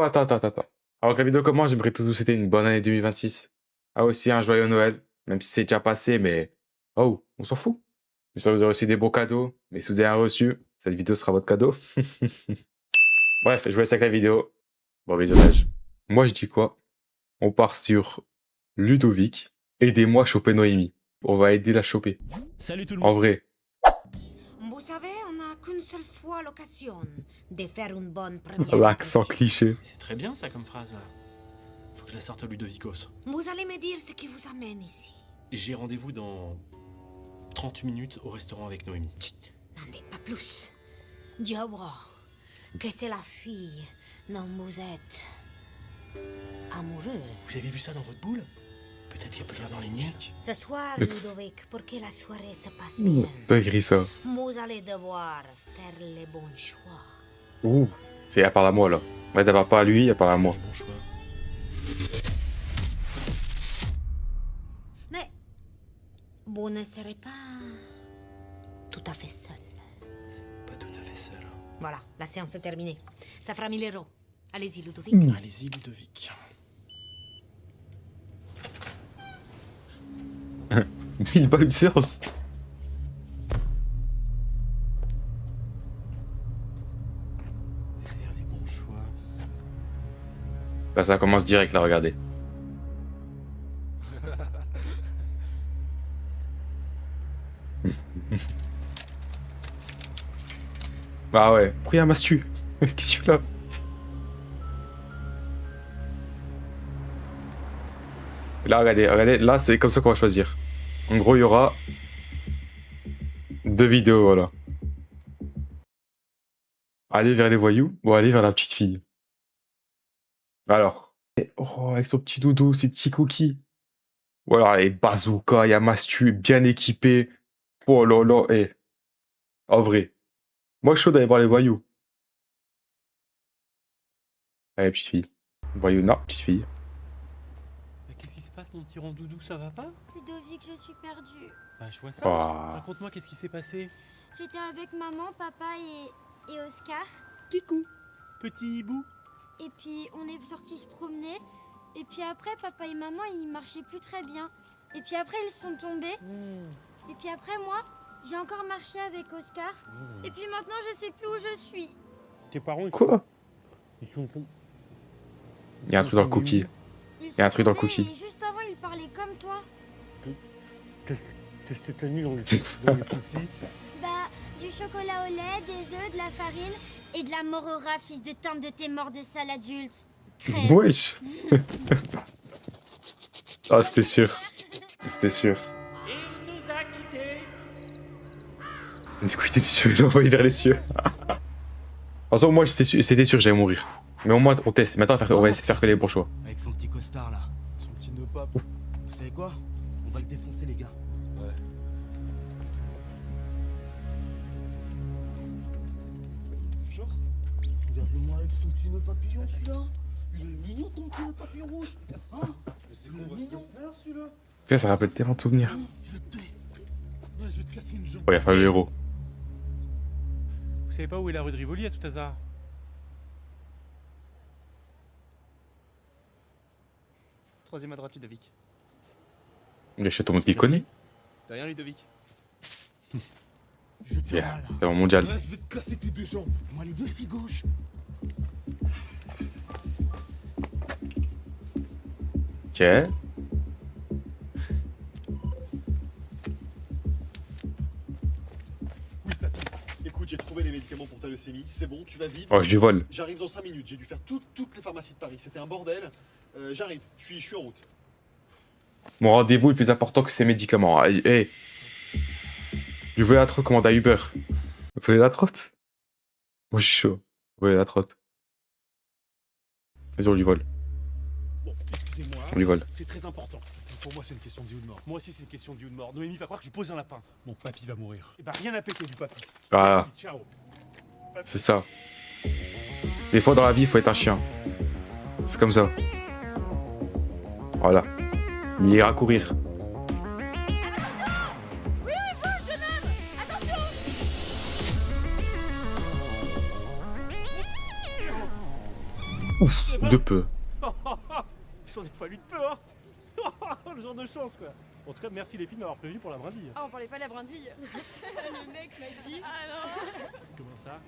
attends. Avant que la vidéo commence, j'aimerais tous vous souhaiter une bonne année 2026. Ah aussi, un joyeux Noël, même si c'est déjà passé, mais... Oh, on s'en fout. J'espère que vous aurez reçu des beaux cadeaux, mais si vous avez rien reçu, cette vidéo sera votre cadeau. Bref, je vous laisse avec la vidéo. Bon visionnage. Moi, je dis quoi? On part sur Ludovic. Aidez-moi à choper Noémie. On va aider la choper. Salut tout le En monde. vrai. Vous savez, on n'a qu'une seule fois l'occasion de faire une bonne première L'accent impression. cliché. C'est très bien ça comme phrase. Faut que je la sorte au Ludovicos. Vous allez me dire ce qui vous amène ici. J'ai rendez-vous dans 30 minutes au restaurant avec Noémie. Chut, n'en dites pas plus. Diablo, que c'est la fille dont vous êtes amoureux. Vous avez vu ça dans votre boule? Peut-être qu'il y a plus rien dans les miennes. Ce soir, Le- Ludovic, pour que la soirée se passe bien, T'as écrit ça. vous allez devoir faire les bons choix. Ouh. C'est à part à moi, là. Ouais, d'abord pas à lui, à part à moi. Bon choix. Mais vous ne serez pas tout à fait seul. Pas tout à fait seul. Voilà, la séance est terminée. Ça fera 1000 euros. Allez-y, Ludovic. Allez-y Ludovic. 1000 balles une séance. Faire les bons choix. Là, ça commence direct, là, regardez. Bah ouais. Pourquoi il y a un mastu? Qu'est-ce que là? Là, regardez, là, c'est comme ça qu'on va choisir. En gros, il y aura 2 vidéos, voilà. Aller vers les voyous ou aller vers la petite fille. Alors. Oh, avec son petit doudou, ses petits cookies. Voilà, et bazooka, il y a mastu, bien équipé. Oh là là, et en vrai. Moi, je suis chaud d'aller voir les voyous. Allez, petite fille. Voyou, non, petite fille. Mais qu'est-ce qui se passe mon petit rondoudou, ça va pas? Ludovic, je suis perdue. Bah je vois ça. Oh. Raconte-moi qu'est-ce qui s'est passé. J'étais avec maman, papa et Oscar. Kikou, petit hibou. Et puis on est sortis se promener. Et puis après, papa et maman, ils marchaient plus très bien. Et puis après, ils sont tombés. Et puis après, moi, j'ai encore marché avec Oscar. Et puis maintenant, je sais plus où je suis. Tes parents, Quoi? ils sont... Il y a un truc dans le cookie. Ils y a un sont truc dans le tombés cookie. Et juste avant, ils parlaient comme toi. Qu'est-ce que t'as mis dans les cookies? Bah, du chocolat au lait, des œufs, de la farine et de la morora, fils de tante de tes morts de sale adulte. Crève. Wesh. Ah, c'était sûr. C'était sûr. Il nous a quittés. Du coup, il était sûr, il l'a envoyé vers les cieux. De toute façon, moi, c'était sûr que j'allais mourir. Mais au moins, on teste. Maintenant, on va essayer de faire que les bons choix. Avec son petit costard là, son petit nœud pop. Vous savez quoi? On va le défoncer les gars. Ouais. Bonjour. Regarde-le-moi avec son petit nœud papillon celui-là. Il est mignon ton petit nœud papillon rouge. Hein? c'est Il est mignon. faire celui-là. Ça rappelle tellement de souvenirs. Je vais te tuer. Je vais te casser une jambe. Oh, il a fallu le héros. Vous savez pas où est la rue de Rivoli à tout hasard? Troisième à droite Ludovic. Il achète tout le monde qu'il connaît. Derrière Ludovic. Je vais te faire Yeah. mal. C'est vraiment mondial. Ouais, je vais te casser tes deux jambes. Moi les deux chevilles gauche. Ok. Oui, papy. Écoute, j'ai trouvé les médicaments pour ta leucémie. C'est bon, tu vas vivre. Oh, je lui vole. J'arrive dans 5 minutes. J'ai dû faire toutes les pharmacies de Paris. C'était un bordel. J'arrive. Je suis en route. Mon rendez-vous est plus important que ses médicaments. Ah, hey. Lui voulez la trotte, commande à Uber. Vous voulez la trotte? Moi, je suis chaud. Vous voulez la trotte? Vas-y, on lui vole. Bon, excusez-moi. On lui vole. C'est très important. Pour moi, c'est une question de vie ou de mort. Moi aussi, c'est une question de vie ou de mort. Noémie va croire que je pose un lapin. Mon papy va mourir. Et bah, rien à péter du papy. Ah, Merci, ciao. c'est ça. Des fois, dans la vie, il faut être un chien. C'est comme ça. Voilà. Il ira courir. Ouf, de peu. Ils sont des fois lui de peu, hein. Le genre de chance, quoi. En tout cas, merci les filles de m'avoir prévenu pour la brindille. Ah, on parlait pas de la brindille. Le mec m'a dit. Ah non. Comment ça?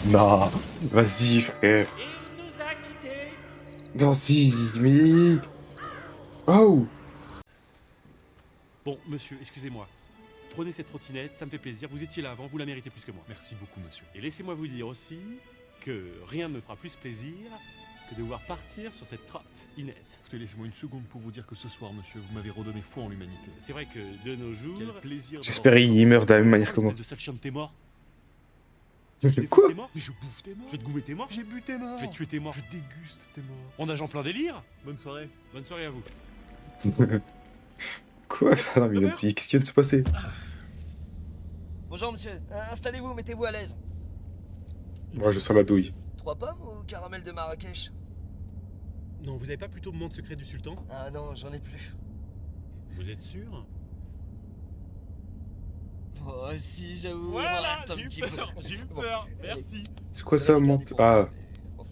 Non, vas-y, frère. Il nous a quittés. Vas-y, mais... Oh. Bon, monsieur, excusez-moi. Prenez cette trottinette, ça me fait plaisir. Vous étiez là avant, vous la méritez plus que moi. Merci beaucoup, monsieur. Et laissez-moi vous dire aussi que rien ne me fera plus plaisir que de vous voir partir sur cette trotte inette. Écoutez, laissez-moi une seconde pour vous dire que ce soir, monsieur, vous m'avez redonné foi en l'humanité. C'est vrai que de nos jours... Quel plaisir. J'espère qu'il meurt de la même manière que moi. Espèce de sale chien de tes morts. Quoi? T'es mort? Mais je bouffe tes morts. Je vais te goumer tes morts. J'ai bu tes morts. Je vais tuer tes morts. Je déguste tes morts. On nage en plein délire. Bonne soirée. Bonne soirée à vous. Quoi? Non, mais qu'est-ce qui vient de se passer? Bonjour monsieur, installez-vous, mettez-vous à l'aise. Moi, je sens la douille. 3 pommes ou caramel de Marrakech? Non, vous avez pas plutôt moment de secret du sultan? Ah non, j'en ai plus. Vous êtes sûr? Oh si, j'avoue, il m'en Voilà, reste un j'ai eu petit peur, peu. j'ai eu Bon, peur. allez. Merci. C'est quoi ça, monte? Ah, Bon,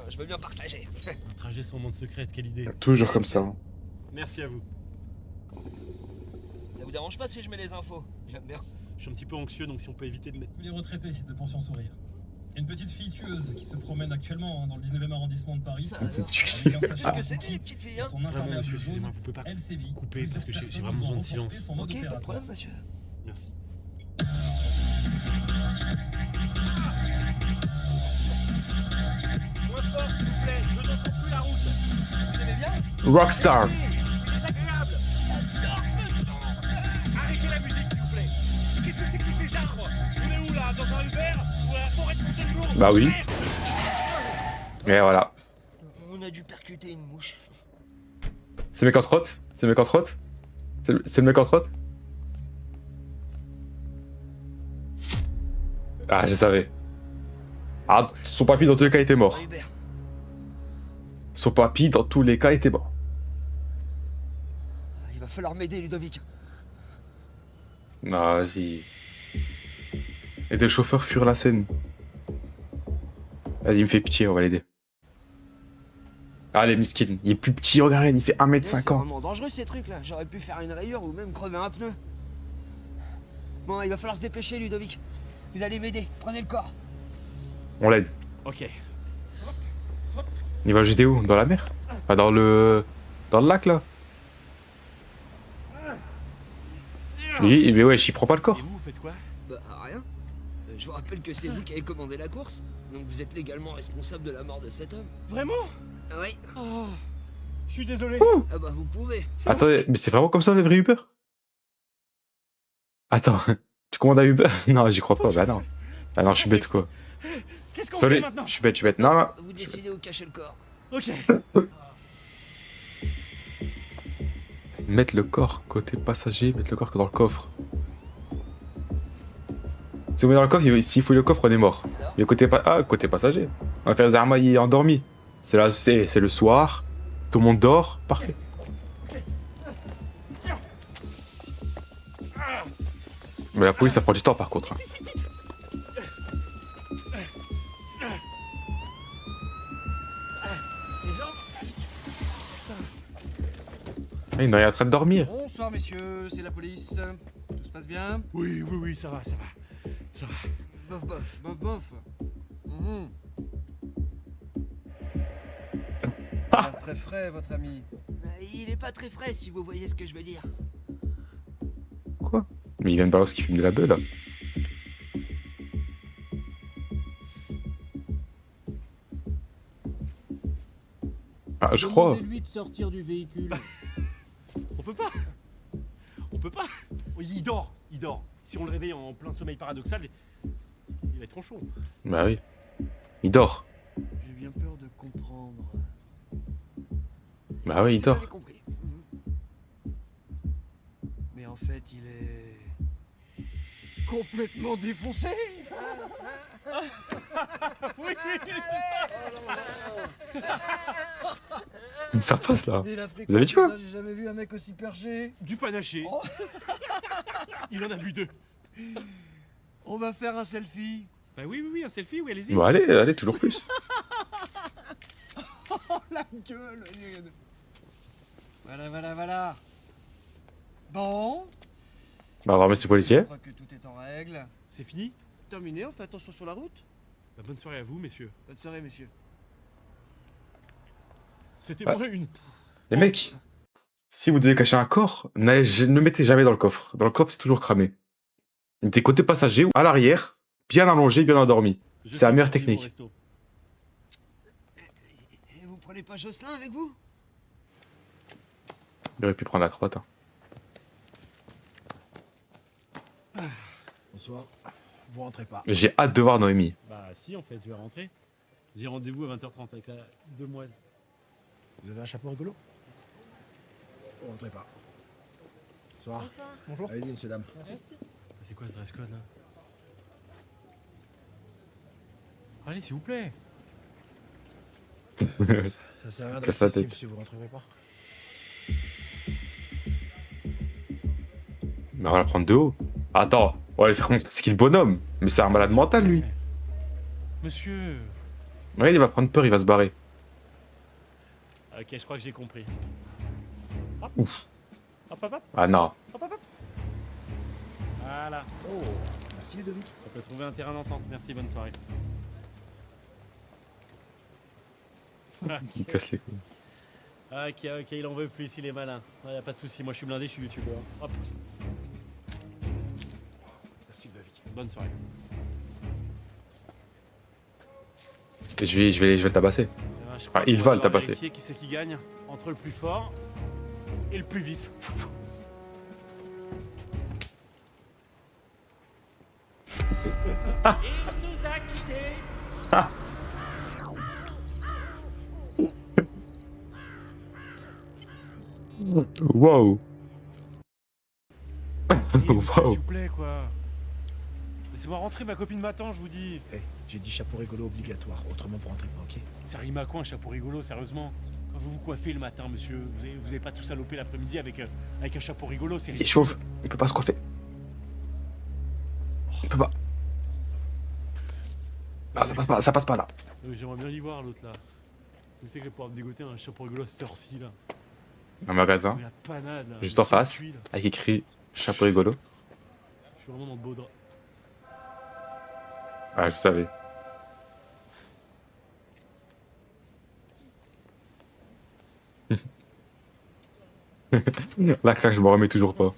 je veux bien partager. Un trajet sans monde secret, quelle idée. toujours comme ça. Hein. Merci à vous. Ça vous dérange pas si je mets les infos? J'aime bien. Je suis un petit peu anxieux, donc si on peut éviter de mettre... Tous les retraités de pension sourire. Une petite fille tueuse qui se promène actuellement dans le 19e arrondissement de Paris. Ça alors. Avec un Qu'est-ce sachet que c'est que les de petites filles, hein? son Vraiment, imperméable monsieur, jaune. excusez-moi, vous pouvez pas Elle sévit. couper parce que j'ai Plusieurs vraiment besoin de personnes ont silence. renforcé son mode Ok, pas de opératoire. problème monsieur. Merci. Moins fort, s'il vous plaît, je n'entends plus la route. Vous aimez bien? Rockstar. C'est désagréable. J'adore ce son. Arrêtez la musique, s'il vous plaît. Mais qu'est-ce que c'est que tous ces arbres? On est où là? Dans un Uber? Ou à la forêt de Fontainebleau? Bah oui. Et voilà. On a dû percuter une mouche. C'est le mec en trotte? C'est le mec en trotte? C'est le mec en trotte? Ah, je savais. Ah, son papy dans tous les cas était mort. Oh, Hubert. Son papy dans tous les cas était mort. Il va falloir m'aider Ludovic. Non, vas-y. Et des chauffeurs furent la scène. Vas-y, il me fait pitié, on va l'aider. Allez, miskin, il est plus petit, regarde, il fait C'est 1m50. vraiment dangereux ces trucs là. J'aurais pu faire une rayure ou même crever un pneu. Bon, il va falloir se dépêcher Ludovic. Vous allez m'aider. Prenez le corps. On l'aide. Ok. Il va le jeter où? Dans la mer? Pas dans le... Dans le lac, là? Oui, mais wesh, il prend pas le corps. Et vous faites quoi? Bah rien. Je vous rappelle que c'est vous qui avez commandé la course. Donc vous êtes légalement responsable de la mort de cet homme. Vraiment? Ah oui. Oh, je suis désolé. Ah bah vous pouvez. Attendez, mais c'est vraiment comme ça le vrai Uber? Attends, tu commandes un Uber? Non, j'y crois pas, bah non. Ah non, je suis bête quoi. Qu'est-ce qu'on fait Désolé, maintenant? je suis bête. Non, non. Vous décidez où cacher le corps. Ok. Mettre le corps côté passager, mettre le corps dans le coffre. Si vous mettez dans le coffre, s'il faut le coffre, on est mort. Alors Mais côté passager. On va faire des armailles endormis. C'est là, c'est le soir. Tout le monde dort. Parfait. Mais la police, ça prend du temps par contre. Hein. Les gens? Ah, il est en train de dormir. Bonsoir messieurs, c'est la police. Tout se passe bien? Oui, ça va. Ça va. Bof bof. Bof bof. Mhm. Ah. Très frais votre ami. Il est pas très frais si vous voyez ce que je veux dire. Quoi? Mais il vient de balancer qu'il fume de la beuh là. Ah, je crois. Demandez-lui de sortir du véhicule. On peut pas. Il dort. Si on le réveille en plein sommeil paradoxal, il va être tronchon. Bah oui. Il dort. J'ai bien peur de comprendre. Bah oui, il Vous dort. avez compris. Mais en fait, il est complètement défoncé. Oui. Ça passe là. Il a pris Vous avez dit quoi? J'ai jamais vu un mec aussi perché. Du panaché. Oh. Il en a bu 2. On va faire un selfie. Bah oui, un selfie, oui, allez-y. Bon, allez, toujours plus. Oh la gueule. Voilà. Bon, Bah, au revoir, monsieur policier. je crois que tout est en règle. C'est fini. Terminé, on fait attention sur la route. Bah, bonne soirée à vous, messieurs. Bonne soirée, messieurs. C'était Ouais. moi une... Les mecs, si vous devez cacher un corps, ne mettez jamais dans le coffre. Dans le coffre, c'est toujours cramé. Mettez côté passager ou à l'arrière, bien allongé, bien endormi. Je C'est la sais meilleure que vous technique. au resto. Et vous prenez pas Jocelyn avec vous? Il aurait pu prendre la trotte. Hein. Bonsoir. Vous rentrez pas. J'ai hâte de voir Noémie. Bah si, en fait, je vais rentrer. J'ai rendez-vous à 20h30 avec la demoiselle. Vous avez un chapeau rigolo? Vous rentrez pas. Bonsoir. Bonsoir. Allez-y, monsieur, dame. C'est quoi ce dress code là? Allez, s'il vous plaît. Ça sert à rien de Casse rester la ici, tête. monsieur, vous rentrerez pas. Mais on va la prendre de haut. Attends, on va lui faire montrer ce qu'il est le bonhomme. Mais c'est un malade mental, lui. Monsieur. Regarde, il va prendre peur, il va se barrer. Ok, je crois que j'ai compris. Hop. Hop. Ah non. Voilà. Oh, merci Ludovic. On peut trouver un terrain d'entente. Merci, bonne soirée. Il casse les couilles. Ok, il en veut plus, il est malin. Y a pas de souci, moi je suis blindé, je suis youtubeur. Hop, Merci Ludovic. bonne soirée. Je vais le tabasser. Je crois il qu'on va le devoir tabasser. vérifier qui c'est qui gagne entre le plus fort et le plus vif. Il nous a quittés. Wow. Monsieur, Wow. s'il vous plaît, quoi. Laissez-moi rentrer, ma copine m'attend, je vous dis. Eh, j'ai dit chapeau rigolo obligatoire, autrement vous rentrez pas, ok? Ça rime à quoi un chapeau rigolo, sérieusement? Quand vous vous coiffez le matin, monsieur, vous avez pas tout salopé l'après-midi avec un chapeau rigolo, c'est Il est ridicule. chauve, il peut pas se coiffer. Il peut pas. Ah, ça passe pas là. J'aimerais bien y voir l'autre là. Je sais que je vais pouvoir me dégoter un chapeau rigolo à cette heure-ci là. Un magasin, Mais la panade là. juste en face, Je avec écrit chapeau rigolo. suis vraiment dans le beau drap. Ah, je savais. La craque, je me remets toujours pas.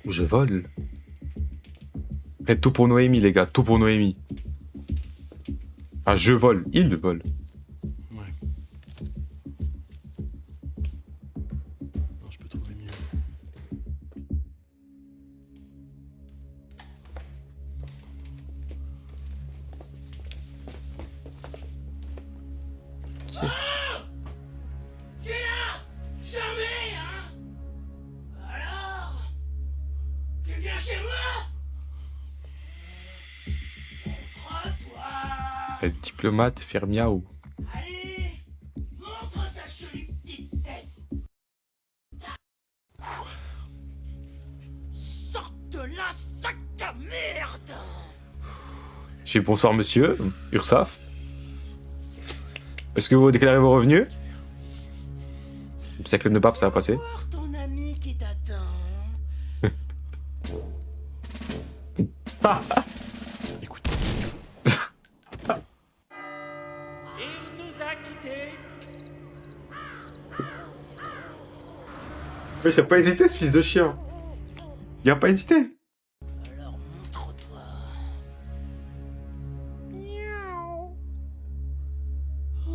Je vole. Faites tout pour Noémie, les gars, tout pour Noémie. Ah, je vole, il vole. Ouais. Non, je peux trouver mieux. Yes. Qui est là? Jamais, hein? Alors? Tu viens chez moi? Montre-toi! Être diplomate, faire miaou. Allez, montre ta jolie petite tête. Sors de là, sac à merde! Je fais bonsoir monsieur, Ursaf. Est-ce que vous déclarez vos revenus? C'est que le pape, ça va passer. Voir ton ami qui t'attend. Écoute. Il nous a quittés. Mais il a pas hésité ce fils de chien. Il a pas hésité. Alors montre-toi. Miaou. Oh.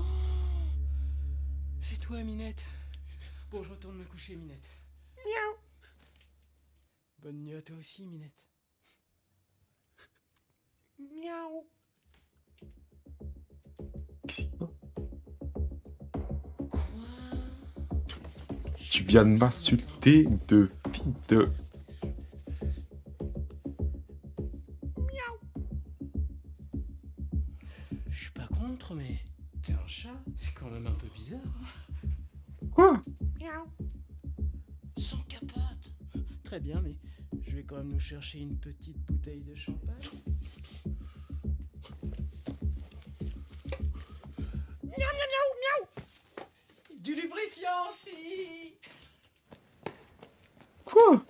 C'est toi, Minette. Bon, je retourne me coucher, Minette. Miaou. Bonne nuit à toi aussi, Minette. Miaou. Tu viens de m'insulter de fille de... Je suis pas contre, mais t'es un chat. bizarre. Quoi? Sans capote. Très bien, mais je vais quand même nous chercher une petite bouteille de champagne. Miaou, miaou, miaou, miaou. Du lubrifiant aussi. Quoi?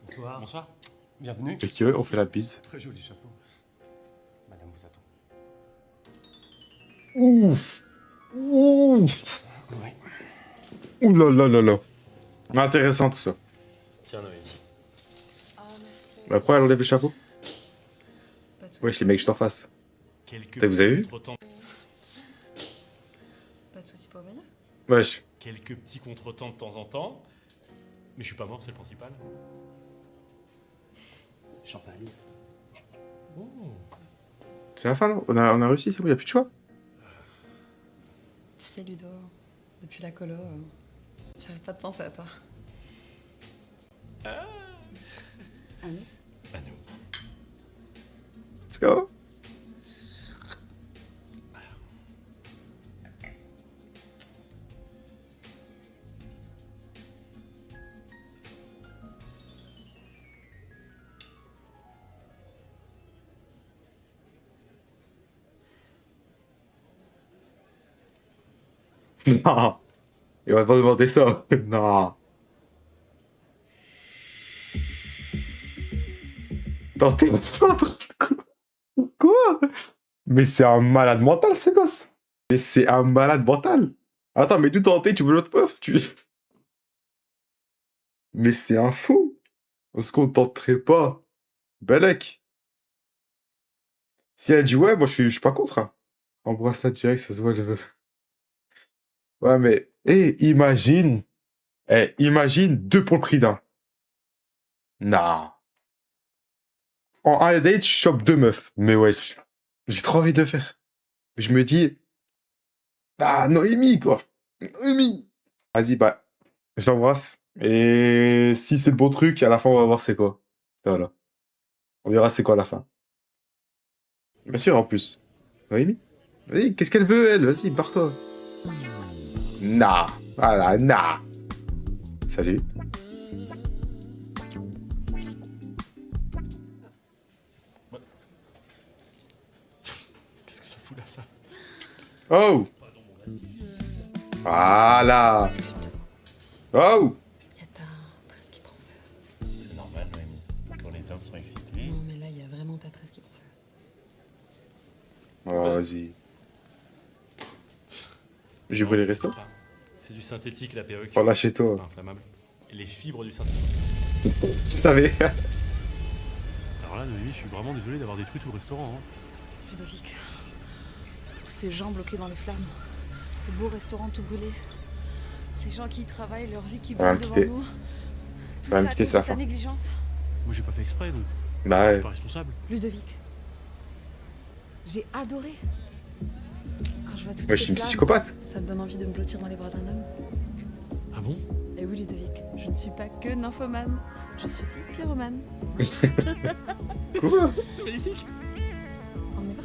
Bonsoir. Bonsoir. Bienvenue. Ok, ouais, on fait la bise. Très joli chapeau. Madame vous attend. Ouf! Ouf! Oui. Ouh là là là là. Intéressant tout ça. Tiens, Noémie. Oh, merci. Bah, pourquoi elle enlève le chapeau? Pas de soucis. Wesh, les mecs, je t'en face. Quelques Vous avez vu? contretemps- Pas de soucis pour venir. Wesh. Quelques petits contretemps de temps en temps. Mais je suis pas mort, c'est le principal. Champagne. Oh. C'est la fin, là? On a réussi, c'est bon, y'a plus de choix. Tu sais, Ludo, depuis la colo, j'arrête pas de penser à toi. Ah. Ah oui. À nous. Let's go. Non. Il va pas demander ça. Non. Dans tes Quoi? Mais c'est un malade mental, ce gosse. Mais c'est un malade mental. Attends, mais d'où tenter, tu veux l'autre meuf? Mais c'est un fou. Est-ce qu'on tenterait pas? Belek. Si elle dit ouais, moi je suis pas contre. Hein. Embrasse ça direct, ça se voit, je veux. Ouais, mais, imagine. Imagine deux pour le prix d'un. Non. En un date, je chope deux meufs. Mais wesh. J'ai trop envie de le faire. Je me dis. Ah, Noémie, quoi. Noémie. Vas-y, bah. Je l'embrasse. Et si c'est le bon truc, à la fin, on va voir c'est quoi. Voilà. On verra c'est quoi à la fin. Bien sûr, en plus. Noémie. Vas-y, qu'est-ce qu'elle veut, elle? Vas-y, barre-toi. Nah. Voilà, nah. Salut. Qu'est-ce que ça fout là, ça? Oh. Voilà. Oh. Y a ta tresse qui prend feu. C'est normal, Noémie. Quand les hommes sont excités. Non, mais là, y a vraiment ta tresse qui prend feu. Oh, vas-y. J'ai brûlé les restos. C'est du synthétique, la perruque. Oh, lâchez-toi. C'est pas inflammable. Et les fibres du synthétique. Tu savais. Alors là, Noémie, je suis vraiment désolé d'avoir détruit tout le restaurant. Hein. Ludovic, tous ces gens bloqués dans les flammes, ce beau restaurant tout brûlé, les gens qui y travaillent, leur vie qui On va brûle me devant quitter. nous, tout On va me ça à quitter, cause c'est la de ta fin. négligence. Moi, j'ai pas fait exprès, donc Bah je ouais. suis pas responsable. Ludovic, j'ai adoré. Quand je vois toutes Moi, je ces suis une flammes, psychopathe. ça me donne envie de me blottir dans les bras d'un homme. Ah bon? Et oui, Ludovic, je ne suis pas que nymphomane, je suis aussi pyromane. Quoi? C'est magnifique. On y va?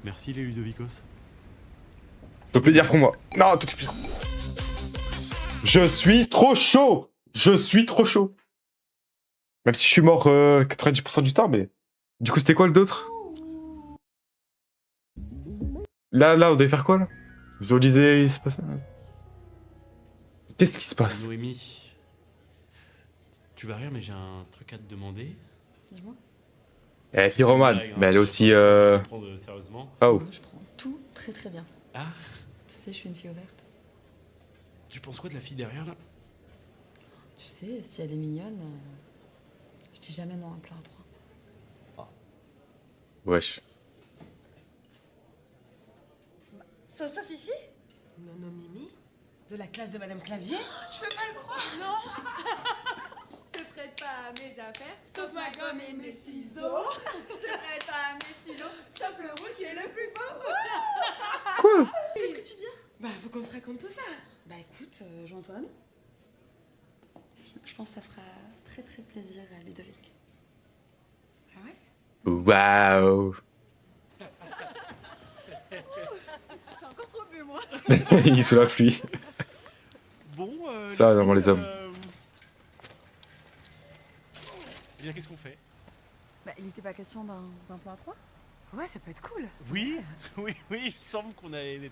Merci, les Ludovicos. Tout plaisir pour moi. Non, tout plaisir. Je suis trop chaud. Je suis trop chaud. Même si je suis mort 90% du temps, mais... Du coup, c'était quoi le d'autre? Là, on devait faire quoi, là? Ils ont disait, il se passe... Qu'est-ce qui se passe? Noémie, tu vas rire, mais j'ai un truc à te demander. Dis-moi. Elle est C'est une pyromane, blague, hein, mais elle est c'est aussi... pas- Je le prends sérieusement. Oh. Moi, je prends tout très très bien. Ah, Tu sais, je suis une fille ouverte. tu penses quoi de la fille derrière, là? Tu sais, si elle est mignonne, je dis jamais non à un plat à trois. Wesh. Soso Fifi? Nono Mimi? De la classe de Madame Clavier? Je peux pas le croire, non. Je te prête pas à mes affaires, sauf ma gomme et mes ciseaux. Je te prête pas à mes stylos, sauf le rouge qui est le plus beau. Quoi? Qu'est-ce que tu dis? Bah, faut qu'on se raconte tout ça. Bah, écoute, joins-toi à nous. Je pense que ça fera très très plaisir à Ludovic. Ah ouais? Waouh. J'ai encore trop bu, moi. Il est sous la pluie. Bon, Ça, les vraiment, filles, les hommes. Eh bien, qu'est-ce qu'on fait? Bah, il était pas question d'un plan à 3? Ouais, ça peut être cool. Oui, oui, oui, il me semble qu'on allait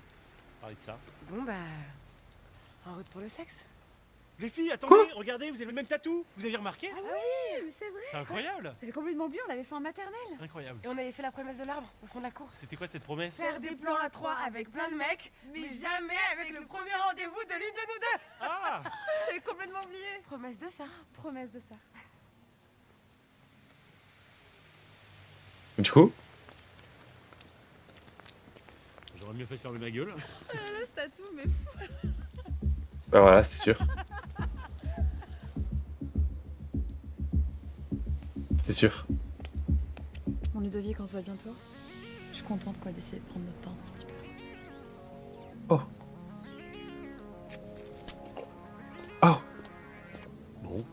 parler de ça. Bon bah... En route pour le sexe. Les filles, attendez, regardez, vous avez le même tatou. Vous avez remarqué? Ah oui, c'est vrai. C'est incroyable. J'avais complètement oublié, on l'avait fait en maternelle. Incroyable. Et on avait fait la promesse de l'arbre au fond de la cour. C'était quoi cette promesse? Faire des plans à 3 avec plein de mecs, mais jamais avec le premier rendez-vous de l'une de nous deux. Ah! J'avais complètement oublié. Promesse de ça. Promesse de ça. Du coup, J'aurais mieux fait fermer ma gueule. Ah là, ce tatou, mais fou. bah voilà, c'était sûr. C'est sûr. Mon Ludovic, on se voit bientôt. Je suis contente quoi d'essayer de prendre notre temps un petit peu. Oh. Oh. Bon.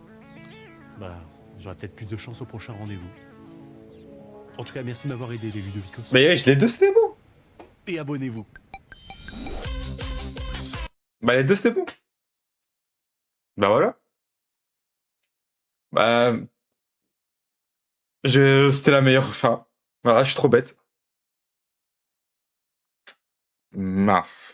Bah, j'aurai peut-être plus de chance au prochain rendez-vous. En tout cas, merci de m'avoir aidé, les Ludovicos. Mais wesh, les deux c'était bon. Et abonnez-vous. Bah les deux c'était bon. Bah voilà. Bah... C'était la meilleure fin. Voilà, je suis trop bête. Mince.